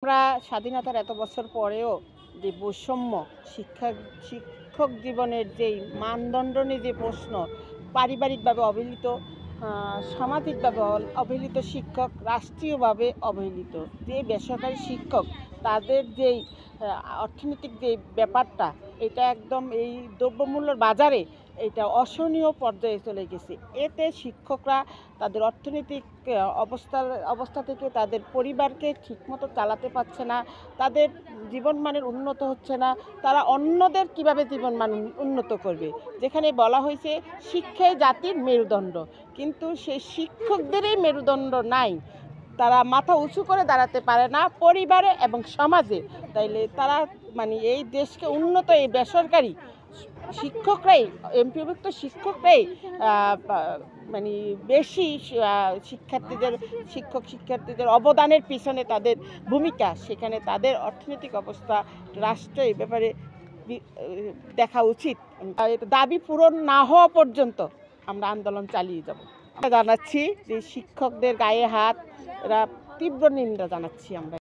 আমরা স্বাধীনতার এত বছর পরেও যে বৈষম্য শিক্ষক জীবনের যেই মানদণ্ড নিয়ে যে প্রশ্ন, পারিবারিকভাবে অবহেলিত, সামাজিকভাবে অবহেলিত শিক্ষক, রাষ্ট্রীয়ভাবে অবহেলিত যে বেসরকারি শিক্ষক, তাদের যেই অর্থনৈতিক যে ব্যাপারটা, এটা একদম এই দ্রব্যমূল্যের বাজারে এটা অসহনীয় পর্যায়ে চলে গেছে। এতে শিক্ষকরা তাদের অর্থনৈতিক অবস্থা থেকে তাদের পরিবারকে ঠিকমতো চালাতে পারছে না, তাদের জীবনমানের উন্নত হচ্ছে না। তারা অন্যদের কিভাবে জীবনমান উন্নত করবে, যেখানে বলা হয়েছে শিক্ষাই জাতির মেরুদণ্ড, কিন্তু সেই শিক্ষকদেরই মেরুদণ্ড নাই। তারা মাথা উঁচু করে দাঁড়াতে পারে না পরিবারে এবং সমাজে। তাইলে তারা এই দেশকে উন্নত এই বেসরকারি শিক্ষকরাই, এমপিওভুক্ত শিক্ষকরাই বেশি শিক্ষার্থীদের অবদানের পিছনে তাদের ভূমিকা, সেখানে তাদের অর্থনৈতিক অবস্থা রাষ্ট্র এই ব্যাপারে দেখা উচিত। দাবি পূরণ না হওয়া পর্যন্ত আমরা আন্দোলন চালিয়ে যাব। জানাচ্ছি যে শিক্ষকদের গায়ে হাত, এরা তীব্র নিন্দা জানাচ্ছি আমরা।